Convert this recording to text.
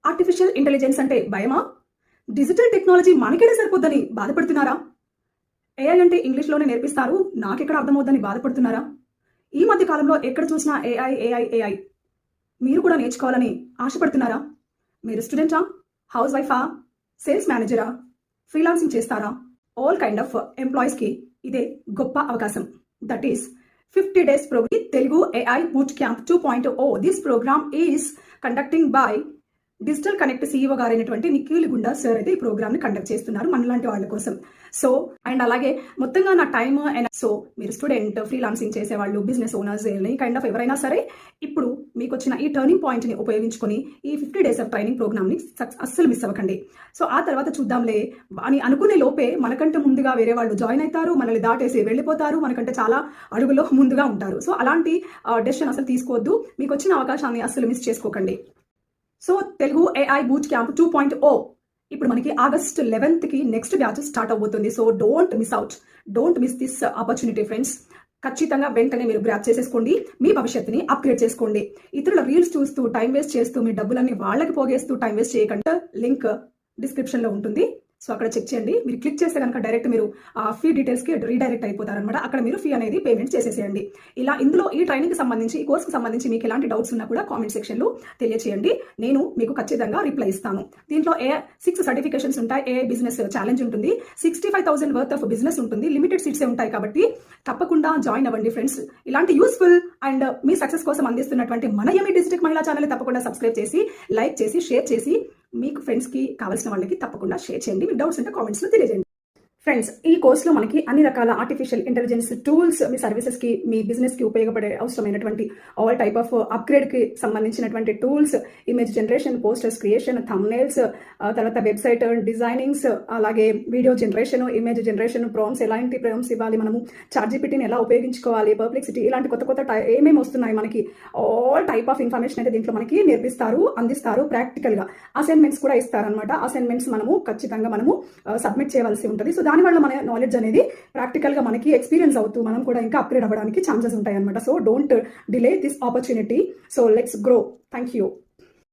Artificial intelligence అంటే భయమా? Digital technology మనకేనే సరిపోద్దని బాధపడుతున్నారా? ఏఐ అంటే ఇంగ్లీష్లోనే నేర్పిస్తారు, నాకెక్కడ అర్థమవుద్దని బాధపడుతున్నారా? ఈ మధ్య కాలంలో ఎక్కడ చూసినా ఏఐ ఏఐ ఏఐ. మీరు కూడా నేర్చుకోవాలని ఆశపడుతున్నారా? మీరు స్టూడెంటా, హౌస్ వైఫా, సేల్స్ మేనేజరా, ఫ్రీలాన్సింగ్ చేస్తారా? ఆల్ కైండ్ ఆఫ్ ఎంప్లాయీస్కి ఇదే గొప్ప అవకాశం. That is 50 days program Telugu AI Bootcamp 2.0. This program is conducting by digital connect CEO గారైనటువంటి నిఖిల్ గుండా సార్ అయితే ఈ ప్రోగ్రామ్ ని కండక్ట్ చేస్తున్నారు మనలాంటి వాళ్ళ కోసం. సో అండ్ అలాగే మొత్తంగా నా టైమ్ సో మీరు స్టూడెంట్, ఫ్రీలాన్సింగ్ చేసేవాళ్ళు, business owners, any kind of ఎవరైనా సరే ఇప్పుడు మీకు వచ్చిన ఈ టర్నింగ్ పాయింట్ ని ఉపయోగించుకొని ఈ 50 days ఆఫ్ ట్రైనింగ్ ప్రోగ్రామ్ ని అస్సలు మిస్ అవ్వకండి. సో ఆ తర్వాత చూద్దాంలే అని అనుకునే లోపే మనకంటే ముందుగా వేరే వాళ్ళు జాయిన్ అవుతారు, మనల్ని దాటేసి వెళ్ళిపోతారు, మనకంటే చాలా అడుగులో ముందుగా ఉంటారు. సో అలాంటి డెసిషన్ అసలు తీసుకోవద్దు. మీకు వచ్చిన అవకాశాన్ని అస్సలు మిస్ చేసుకోకండి. So Telugu AI boot camp 2.0 ఇప్పుడు మనకి August 11th next batch start అవబోతుంది. So don't miss this opportunity friends. ఖచ్చితంగా వెంటనే మీరు గ్రాప్ చేసేసుకోండి, మీ భవిష్యత్తుని అప్గ్రేడ్ చేసుకోండి. ఇతరుల రీల్స్ చూస్తూ టైం వేస్ట్ చేస్తూ మీ డబ్బులన్నీ వాళ్ళకి పోగేస్తూ టైం వేస్ట్ చేయకుండా లింక్ డిస్క్రిప్షన్లో ఉంటుంది. సో అక్కడ చెక్ చేయండి. మీరు క్లిక్ చేస్తే కనుక డైరెక్ట్ మీరు ఫీ డీటెయిల్స్కి రీడైరెక్ట్ అయిపోతారనమాట. అక్కడ మీరు ఫీ అనేది పేమెంట్ చేసేసేయండి. ఇలా ఇందులో ఈ ట్రైనింగ్కి సంబంధించి, ఈ కోర్సుకు సంబంధించి మీకు ఎలాంటి డౌట్స్ ఉన్నా కూడా కామెంట్ సెక్షన్లో తెలియచేయండి. నేను మీకు ఖచ్చితంగా రిప్లై ఇస్తాను. దీంట్లో 6 సర్టిఫికేషన్స్ ఉంటాయి. ఏఐ బిజినెస్ ఛాలెంజ్ ఉంటుంది, 65,000 వర్త్ ఆఫ్ బిజినెస్ ఉంటుంది, లిమిటెడ్ సీట్సే ఉంటాయి. కాబట్టి తప్పకుండా జాయిన్ అవ్వండి ఫ్రెండ్స్. ఇలాంటి యూస్ఫుల్ అండ్ మీ సక్సెస్ కోసం అందిస్తున్నటువంటి మన యమీ డిజిటల్ మహిళా ఛానల్ తప్పకుండా సబ్స్క్రైబ్ చేసి, లైక్ చేసి, షేర్ చేసి మీకు ఫ్రెండ్స్కి కావాల్సిన వాళ్ళకి తప్పకుండా షేర్ చేయండి. మీకు డౌట్స్ ఉంటే కామెంట్స్లో తెలియజేయండి. ఫ్రెండ్స్, ఈ కోర్సులో మనకి అన్ని రకాల ఆర్టిఫిషియల్ ఇంటెలిజెన్స్ టూల్స్ మీ సర్వీసెస్కి, మీ బిజినెస్కి ఉపయోగపడే అవసరమైనటువంటి ఆల్ టైప్ ఆఫ్ అప్గ్రేడ్కి సంబంధించినటువంటి tools, image generation, posters creation, thumbnails, తర్వాత వెబ్సైట్ డిజైనింగ్స్, అలాగే video generation, image generation, prompts, ఎలాంటి ప్రాంప్ట్స్ ఇవ్వాలి, మనము చాట్‌జీపీటీని ఎలా ఉపయోగించుకోవాలి, పర్ప్లెక్సిటీ, ఇలాంటి కొత్త ఏమేమి వస్తున్నాయి మనకి, ఆల్ టైప్ ఆఫ్ ఇన్ఫర్మేషన్ అయితే దీంట్లో మనకి నేర్పిస్తారు, అందిస్తారు. ప్రాక్టికల్గా అసైన్మెంట్స్ కూడా ఇస్తారనమాట. అసైన్మెంట్స్ మనము ఖచ్చితంగా సబ్మిట్ చేయవలసి ఉంటుంది. సో దానివల్ల మన నాలెడ్జ్ అనేది ప్రాక్టికల్గా మనకి ఎక్స్పీరియన్స్ అవుతూ మనం కూడా ఇంకా అప్గ్రేడ్ అవ్వడానికి ఛాన్సెస్ ఉంటాయి అనమాట. So don't delay this opportunity. So let's grow. Thank you.